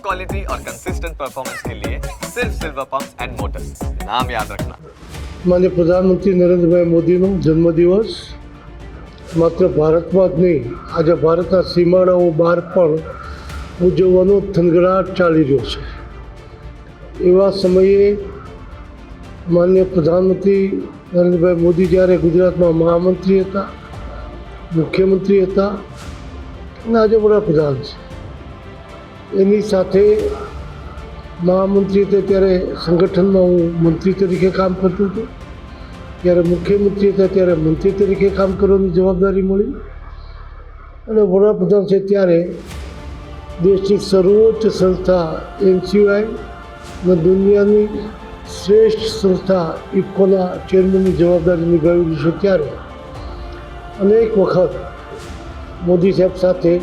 Quality और consistent performance के लिए सिर्फ सिल्वर पंप्स एंड मोटर्स, नाम याद रखना। माननीय प्रधानमंत्री नरेंद्रभाई मोदीનો જન્મદિવસ માત્ર ભારતમાં જ નહીં, આજે ભારતના સીમાડાઓ બહાર પણ ઉજવવાનો થનગડાટ ચાલી રહ્યો છે। એવા સમયે માનનીય પ્રધાનમંત્રી નરેન્દ્રભાઈ મોદી જ્યારે ગુજરાતમાં મહામંત્રી હતા, મુખ્યમંત્રી હતા અને આજે વડાપ્રધાન છે, એની સાથે મહામંત્રી હતા ત્યારે સંગઠનમાં હું મંત્રી તરીકે કામ કરતો હતો, જ્યારે મુખ્યમંત્રી હતા ત્યારે મંત્રી તરીકે કામ કરવાની જવાબદારી મળી અને વડાપ્રધાન છે ત્યારે દેશની સર્વોચ્ચ સંસ્થા NCOI અને દુનિયાની શ્રેષ્ઠ સંસ્થા ઇફકોના ચેરમેનની જવાબદારી નિભાવેલી છે। ત્યારે અનેક વખત મોદી સાહેબ સાથે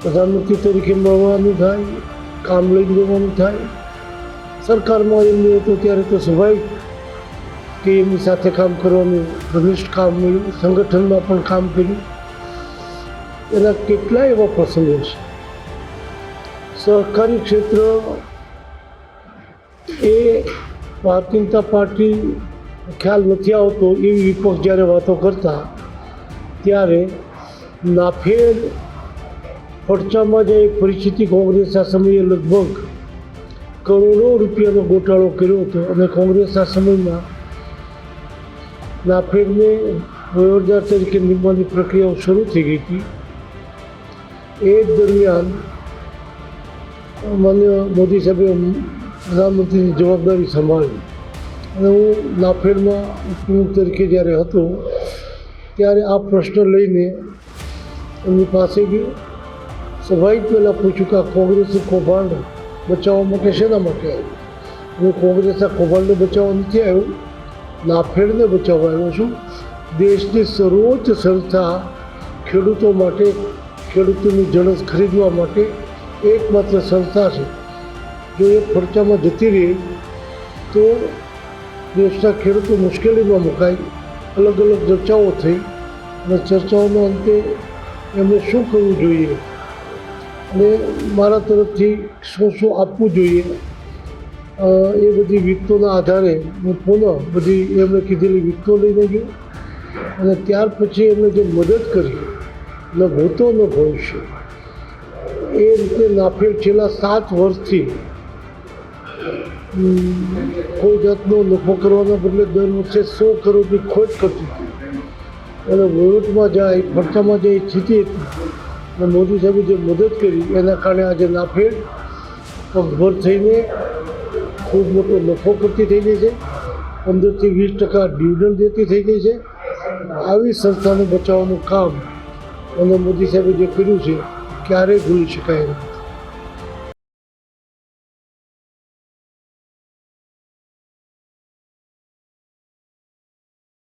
પ્રધાનમંત્રી તરીકે મળવાનું થાય, કામ લઈને જવાનું થાય। સરકારમાં એમની હતો ત્યારે તો સ્વાભાવિક કે એમની સાથે કામ કરવાનું ઘનિષ્ઠ કામ મળ્યું, સંગઠનમાં પણ કામ કર્યું। એના કેટલાય એવા પ્રસંગો છે। સહકારી ક્ષેત્ર એ ભારતીય જનતા પાર્ટી ખ્યાલ નથી આવતો એવી વિપક્ષ જ્યારે વાતો કરતા ત્યારે નાફેડ ખર્ચામાં જે પરિસ્થિતિ કોંગ્રેસના સમયે લગભગ કરોડો રૂપિયાનો ગોટાળો કર્યો હતો અને કોંગ્રેસના સમયમાં નાફેડને વહીવટદાર તરીકે નિમવાની પ્રક્રિયાઓ શરૂ થઈ ગઈ હતી। એ દરમિયાન માનનીય મોદી સાહેબે પ્રધાનમંત્રીની જવાબદારી સંભાળી અને હું નાફેડમાં ઉપપ્રમુખ તરીકે જ્યારે હતો ત્યારે આ પ્રશ્ન લઈને એમની પાસે ગયો। સ્વાભાવિક પહેલાં પૂછ્યું કે આ કોંગ્રેસનું કૌભાંડ બચાવવા માટે શેના માટે આવ્યું? હું કોંગ્રેસના કૌભાંડને બચાવવા નથી આવ્યો, નાફેડને બચાવવા આવ્યો છું। દેશની સર્વોચ્ચ સંસ્થા ખેડૂતો માટે, ખેડૂતોની જણસ ખરીદવા માટે એકમાત્ર સંસ્થા છે। જો એ ખર્ચામાં જતી રહી તો દેશના ખેડૂતો મુશ્કેલીમાં મુકાય। અલગ અલગ ચર્ચાઓ થઈ અને ચર્ચાઓના અંતે એમણે શું કરવું જોઈએ અને મારા તરફથી શું શું આપવું જોઈએ એ બધી વિગતોના આધારે હું પુનઃ બધી એમણે કીધેલી વિગતો લઈને ગયો અને ત્યાર પછી એમણે જે મદદ કરી ન ભૂતો ન ભવિષ્ય એ રીતે નાફેડ છેલ્લા 7 વર્ષથી કોઈ જાતનો નફો કરવાના બદલે દર વર્ષે 100 કરોડની ખોટ કરતી હતી અને વહીવટમાં જાય, ખર્ચામાં જાય સ્થિતિ હતી અને મોદી સાહેબે જે મદદ કરી એના કારણે આજે નાફેડ પગભર થઈને ખૂબ મોટો નફો કરતી થઈ ગઈ છે, 15થી 20% ડિવિડન્ડ દેતી થઈ ગઈ છે। આવી સંસ્થાને બચાવવાનું કામ અને મોદી સાહેબે જે કર્યું છે ક્યારેય ભૂલી શકાય નહીં।